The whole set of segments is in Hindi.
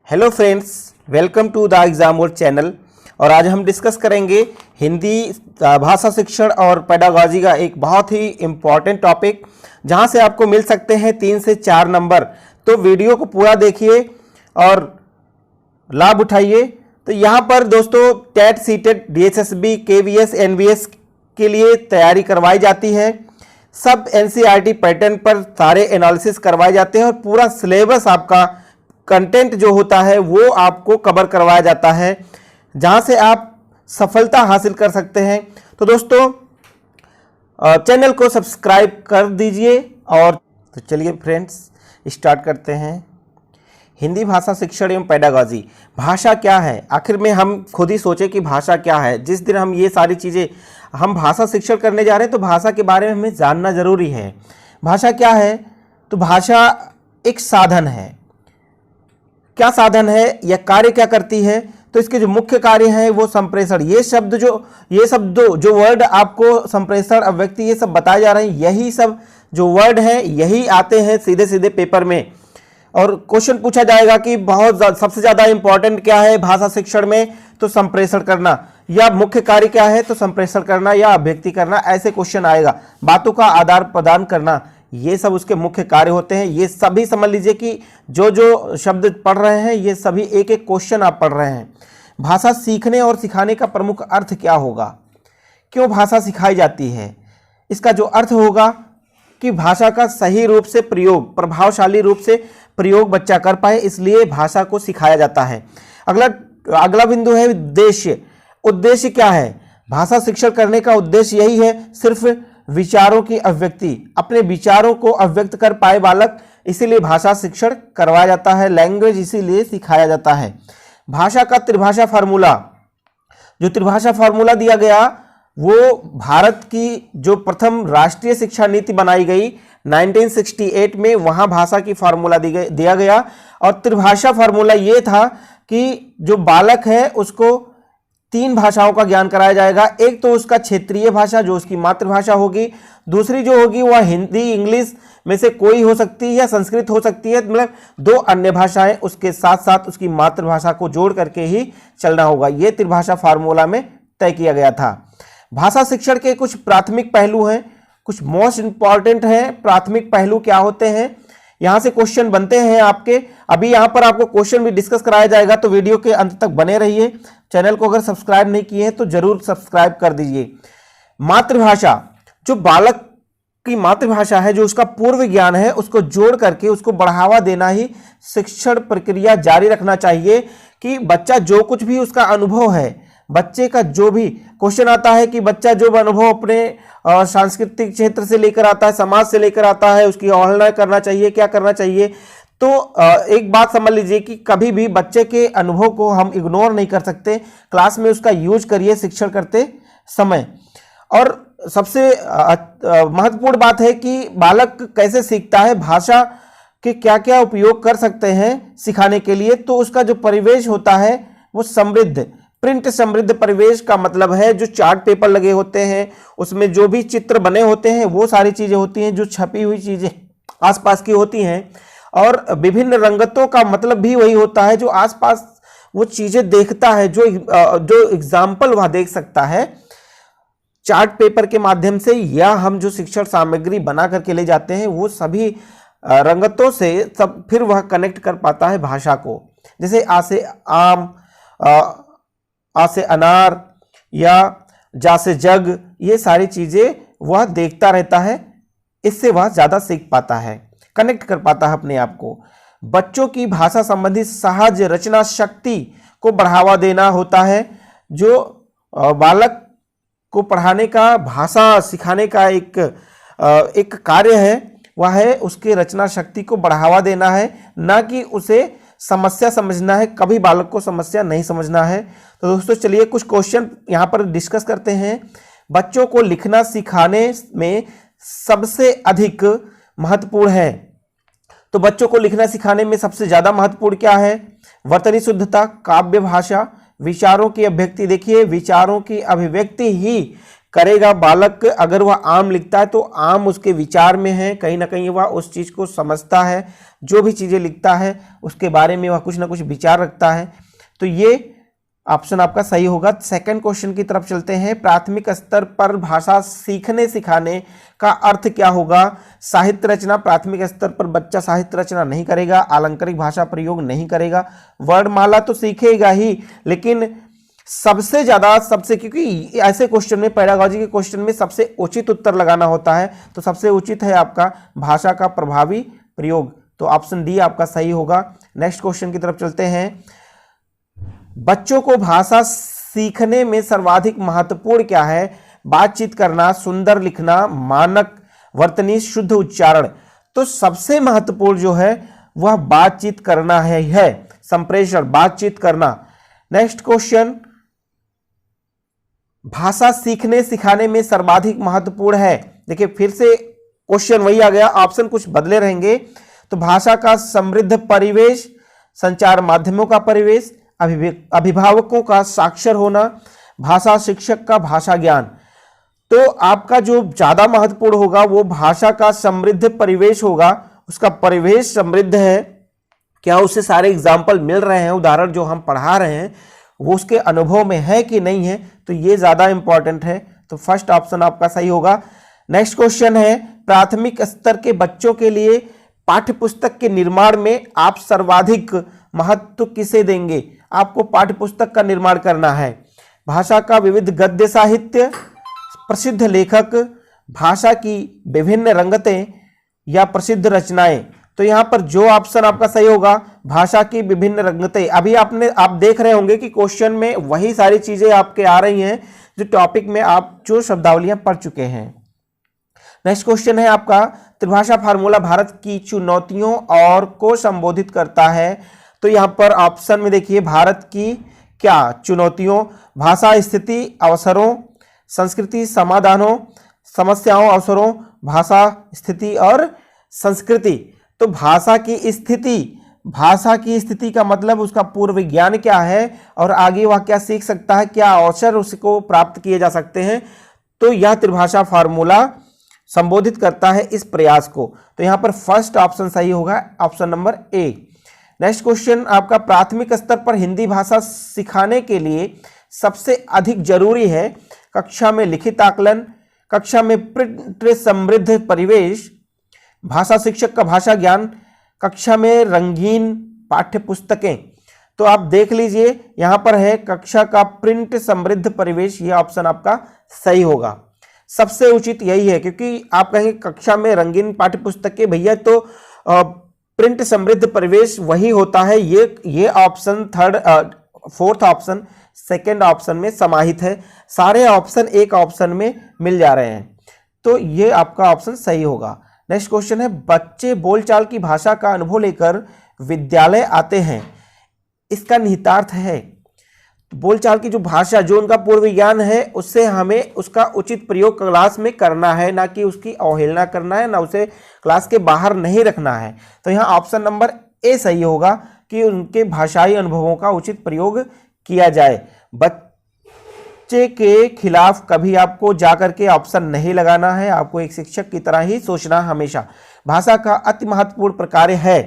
Hello friends, welcome to the exam board channel. और आज हम डिस्कस करेंगे हिंदी भाषा शिक्षण और पेडागॉजी का एक बहुत ही इम्पॉर्टेंट टॉपिक, जहां से आपको मिल सकते हैं 3 से 4 नंबर। तो वीडियो को पूरा देखिए और लाभ उठाइए। तो यहाँ पर दोस्तों TET, CTET, DSSB, KVS, NVS के लिए तैयारी करवाई जाती है। सब एनसीईआरटी पैटर्न पर सारे एनालिसिस करवाए जाते हैं और पूरा सिलेबस आपका कंटेंट जो होता है वो आपको कवर करवाया जाता है, जहां से आप सफलता हासिल कर सकते हैं। तो दोस्तों चैनल को सब्सक्राइब कर दीजिए। और तो चलिए फ्रेंड्स स्टार्ट करते हैं। हिंदी भाषा शिक्षण एवं पेडागॉजी। भाषा क्या है? आखिर में हम खुद ही सोचें कि भाषा क्या है। जिस दिन हम ये सारी चीज़ें हम भाषा शिक्षण करने जा रहे हैं तो भाषा के बारे में हमें जानना जरूरी है। भाषा क्या है? तो भाषा एक साधन है। क्या साधन है या कार्य क्या करती है? तो इसके जो मुख्य कार्य हैं वो संप्रेषण। ये शब्द जो वर्ड आपको संप्रेषण, अभिव्यक्ति, ये सब बताए जा रहे हैं, यही सब जो वर्ड हैं यही आते हैं सीधे सीधे पेपर में। और क्वेश्चन पूछा जाएगा कि सबसे ज्यादा इंपॉर्टेंट क्या है भाषा शिक्षण में? तो संप्रेषण करना। या मुख्य कार्य क्या है? तो संप्रेषण करना या अभिव्यक्ति करना, ऐसे क्वेश्चन आएगा। बातों का आदान प्रदान करना, ये सब उसके मुख्य कार्य होते हैं। ये सभी समझ लीजिए कि जो जो शब्द पढ़ रहे हैं ये सभी एक एक क्वेश्चन आप पढ़ रहे हैं। भाषा सीखने और सिखाने का प्रमुख अर्थ क्या होगा? क्यों भाषा सिखाई जाती है? इसका जो अर्थ होगा कि भाषा का सही रूप से प्रयोग, प्रभावशाली रूप से प्रयोग बच्चा कर पाए, इसलिए भाषा को सिखाया जाता है। अगला बिंदु है उद्देश्य। उद्देश्य क्या है? भाषा शिक्षण करने का उद्देश्य यही है, सिर्फ विचारों की अभिव्यक्ति, अपने विचारों को अभिव्यक्त कर पाए बालक, इसीलिए भाषा शिक्षण करवाया जाता है। लैंग्वेज इसीलिए सिखाया जाता है। भाषा का त्रिभाषा फार्मूला, जो त्रिभाषा फार्मूला दिया गया वो भारत की जो प्रथम राष्ट्रीय शिक्षा नीति बनाई गई 1968 में, वहां भाषा की फार्मूला दिया गया। और त्रिभाषा फार्मूला ये था कि जो बालक है उसको 3 भाषाओं का ज्ञान कराया जाएगा। एक तो उसका क्षेत्रीय भाषा जो उसकी मातृभाषा होगी, दूसरी जो होगी वह हिंदी, इंग्लिश में से कोई हो सकती है या संस्कृत हो सकती है, मतलब 2 अन्य भाषाएं उसके साथ साथ उसकी मातृभाषा को जोड़ करके ही चलना होगा। यह त्रिभाषा फार्मूला में तय किया गया था। भाषा शिक्षण के कुछ प्राथमिक पहलू हैं, कुछ मोस्ट इंपॉर्टेंट हैं। प्राथमिक पहलू क्या होते हैं? यहां से क्वेश्चन बनते हैं आपके। अभी यहां पर आपको क्वेश्चन भी डिस्कस कराया जाएगा, तो वीडियो के अंत तक बने रहिए। चैनल को अगर सब्सक्राइब नहीं किए हैं तो जरूर सब्सक्राइब कर दीजिए। मातृभाषा, जो बालक की मातृभाषा है, जो उसका पूर्व ज्ञान है, उसको जोड़ करके उसको बढ़ावा देना ही शिक्षण प्रक्रिया जारी रखना चाहिए। कि बच्चा जो कुछ भी उसका अनुभव है, बच्चे का जो भी क्वेश्चन आता है कि बच्चा जो अनुभव अपने सांस्कृतिक क्षेत्र से लेकर आता है, समाज से लेकर आता है, उसकी अवहेलना करना चाहिए, क्या करना चाहिए? तो एक बात समझ लीजिए कि कभी भी बच्चे के अनुभव को हम इग्नोर नहीं कर सकते। क्लास में उसका यूज करिए शिक्षण करते समय। और सबसे महत्वपूर्ण बात है कि बालक कैसे सीखता है, भाषा के क्या क्या उपयोग कर सकते हैं सिखाने के लिए। तो उसका जो परिवेश होता है वो समृद्ध, प्रिंट समृद्ध परिवेश का मतलब है जो चार्ट पेपर लगे होते हैं, उसमें जो भी चित्र बने होते हैं वो सारी चीजें होती हैं, जो छपी हुई चीजें आसपास की होती हैं। और विभिन्न रंगतों का मतलब भी वही होता है जो आसपास वो चीजें देखता है, जो एग्जाम्पल वह देख सकता है चार्ट पेपर के माध्यम से, या हम जो शिक्षण सामग्री बना करके ले जाते हैं वो सभी रंगतों से सब फिर वह कनेक्ट कर पाता है भाषा को। जैसे आ से आम, आ से अनार या जा से जग, ये सारी चीजें वह देखता रहता है, इससे वह ज्यादा सीख पाता है, कनेक्ट कर पाता है अपने आप को। बच्चों की भाषा संबंधी सहज रचना शक्ति को बढ़ावा देना होता है। जो बालक को पढ़ाने का, भाषा सिखाने का एक कार्य है, वह है उसके रचना शक्ति को बढ़ावा देना है, ना कि उसे समस्या समझना है। कभी बालक को समस्या नहीं समझना है। तो दोस्तों चलिए कुछ क्वेश्चन यहाँ पर डिस्कस करते हैं। बच्चों को लिखना सिखाने में सबसे अधिक महत्वपूर्ण है। तो बच्चों को लिखना सिखाने में सबसे ज्यादा महत्वपूर्ण क्या है? वर्तनी शुद्धता, काव्य भाषा, विचारों की अभिव्यक्ति। देखिए विचारों की अभिव्यक्ति ही करेगा बालक। अगर वह आम लिखता है तो आम उसके विचार में है, कहीं ना कहीं वह उस चीज को समझता है, जो भी चीजें लिखता है उसके बारे में वह कुछ ना कुछ विचार रखता है। तो ये ऑप्शन आपका सही होगा। सेकंड क्वेश्चन की तरफ चलते हैं। प्राथमिक स्तर पर भाषा सीखने सिखाने का अर्थ क्या होगा? साहित्य रचना। प्राथमिक स्तर पर बच्चा साहित्य रचना नहीं करेगा, अलंकारिक भाषा प्रयोग नहीं करेगा, वर्णमाला तो सीखेगा ही, लेकिन सबसे ज्यादा क्योंकि ऐसे क्वेश्चन में, पेडागॉजी के क्वेश्चन में सबसे उचित उत्तर लगाना होता है, तो सबसे उचित है आपका भाषा का प्रभावी प्रयोग। तो ऑप्शन डी आपका सही होगा। नेक्स्ट क्वेश्चन की तरफ चलते हैं। बच्चों को भाषा सीखने में सर्वाधिक महत्वपूर्ण क्या है? बातचीत करना, सुंदर लिखना, मानक वर्तनी, शुद्ध उच्चारण। तो सबसे महत्वपूर्ण जो है वह बातचीत करना है संप्रेषण, बातचीत करना। नेक्स्ट क्वेश्चन, भाषा सीखने सिखाने में सर्वाधिक महत्वपूर्ण है। देखिए फिर से क्वेश्चन वही आ गया, ऑप्शन कुछ बदले रहेंगे। तो भाषा का समृद्ध परिवेश, संचार माध्यमों का परिवेश, अभिभावकों का साक्षर होना, भाषा शिक्षक का भाषा ज्ञान। तो आपका जो ज्यादा महत्वपूर्ण होगा वो भाषा का समृद्ध परिवेश होगा। उसका परिवेश समृद्ध है क्या, उससे सारे एग्जाम्पल मिल रहे हैं, उदाहरण जो हम पढ़ा रहे हैं वो उसके अनुभव में है कि नहीं है, तो ये ज्यादा इंपॉर्टेंट है। तो फर्स्ट ऑप्शन आपका सही होगा। नेक्स्ट क्वेश्चन है, प्राथमिक स्तर के बच्चों के लिए पाठ्य पुस्तक के निर्माण में आप सर्वाधिक महत्व किसे देंगे? आपको पाठ्य पुस्तक का निर्माण करना है। भाषा का विविध गद्य साहित्य, प्रसिद्ध लेखक, भाषा की विभिन्न रंगतें या प्रसिद्ध रचनाएं। तो यहां पर जो ऑप्शन आपका सही होगा, भाषा की विभिन्न रंगतें। अभी आप देख रहे होंगे कि क्वेश्चन में वही सारी चीजें आपके आ रही हैं जो टॉपिक में आप जो शब्दावलियां पढ़ चुके हैं। नेक्स्ट क्वेश्चन है आपका, त्रिभाषा फार्मूला भारत की चुनौतियों और को संबोधित करता है। तो यहां पर ऑप्शन में देखिए, भारत की क्या चुनौतियों, भाषा स्थिति अवसरों, संस्कृति समाधानों, समस्याओं अवसरों, भाषा स्थिति और संस्कृति। तो भाषा की स्थिति का मतलब उसका पूर्व विज्ञान क्या है और आगे वह क्या सीख सकता है, क्या अवसर उसको प्राप्त किए जा सकते हैं। तो यह त्रिभाषा फार्मूला संबोधित करता है इस प्रयास को। तो यहां पर फर्स्ट ऑप्शन सही होगा, option number A. Next question आपका, प्राथमिक स्तर पर हिंदी भाषा सिखाने के लिए सबसे अधिक जरूरी है कक्षा में लिखित आकलन, कक्षा में प्रिंट समृद्ध परिवेश, भाषा शिक्षक का भाषा ज्ञान, कक्षा में रंगीन पाठ्य पुस्तकें। तो आप देख लीजिए यहां पर है कक्षा का प्रिंट समृद्ध परिवेश, यह ऑप्शन आपका सही होगा। सबसे उचित यही है, क्योंकि आप कहेंगे कक्षा में रंगीन पाठ्य पुस्तकें, भैया तो प्रिंट समृद्ध परिवेश वही होता है। ये option fourth option second option में समाहित है, सारे ऑप्शन एक ऑप्शन में मिल जा रहे हैं, तो ये आपका ऑप्शन सही होगा। नेक्स्ट क्वेश्चन है, बच्चे बोलचाल की भाषा का अनुभव लेकर विद्यालय आते हैं, इसका निहितार्थ है। बोलचाल की जो भाषा, जो उनका पूर्व विज्ञान है, उससे हमें उसका उचित प्रयोग क्लास में करना है, ना कि उसकी अवहेलना करना है, ना उसे क्लास के बाहर नहीं रखना है। तो यहाँ ऑप्शन नंबर ए सही होगा कि उनके भाषाई अनुभवों का उचित प्रयोग किया जाए। बच्चे के खिलाफ कभी आपको जाकर के ऑप्शन नहीं लगाना है, आपको एक शिक्षक की तरह ही सोचना हमेशा। भाषा का अति महत्वपूर्ण प्रकार है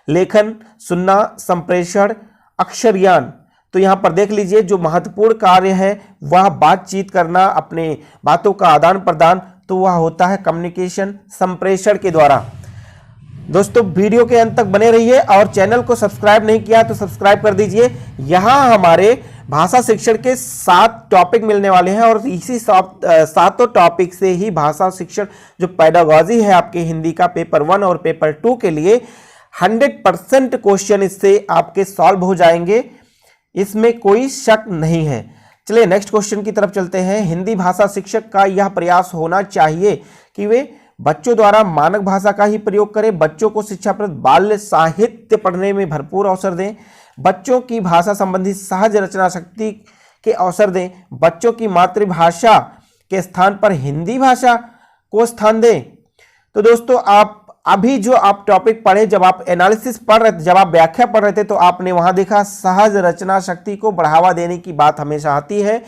लेखन, सुनना, संप्रेषण, अक्षर ज्ञान। तो यहां पर देख लीजिए जो महत्वपूर्ण कार्य है वह बातचीत करना, अपने बातों का आदान प्रदान, तो वह होता है कम्युनिकेशन, संप्रेषण के द्वारा। दोस्तों वीडियो के अंत तक बने रहिए और चैनल को सब्सक्राइब नहीं किया तो सब्सक्राइब कर दीजिए। यहां हमारे भाषा शिक्षण के 7 टॉपिक मिलने वाले हैं और इसी 7 टॉपिक से ही भाषा शिक्षण जो पेडागॉजी है आपके हिंदी का पेपर 1 और पेपर 2 के लिए 100% क्वेश्चन इससे आपके सॉल्व हो जाएंगे, इसमें कोई शक नहीं है। चलिए नेक्स्ट क्वेश्चन की तरफ चलते हैं। हिंदी भाषा शिक्षक का यह प्रयास होना चाहिए कि वे बच्चों द्वारा मानक भाषा का ही प्रयोग करें, बच्चों को शिक्षाप्रद बाल्य साहित्य पढ़ने में भरपूर अवसर दें, बच्चों की भाषा संबंधी सहज रचना शक्ति के अवसर दें, बच्चों की मातृभाषा के स्थान पर हिंदी भाषा को स्थान दें। तो दोस्तों आप अभी जो आप टॉपिक पढ़े, जब आप एनालिसिस पढ़ रहे थे, जब आप व्याख्या पढ़ रहे थे, तो आपने वहां देखा सहज रचना शक्ति को बढ़ावा देने की बात हमेशा आती है।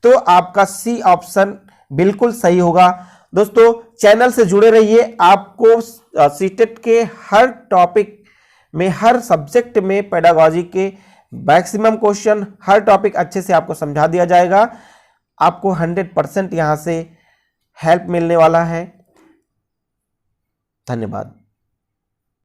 तो आपका सी ऑप्शन बिल्कुल सही होगा। दोस्तों चैनल से जुड़े रहिए, आपको सीटेट के हर टॉपिक में, हर सब्जेक्ट में पेडागोजी के मैक्सिमम क्वेश्चन, हर टॉपिक अच्छे से आपको समझा दिया जाएगा। आपको 100% यहां से हेल्प मिलने वाला है। धन्यवाद।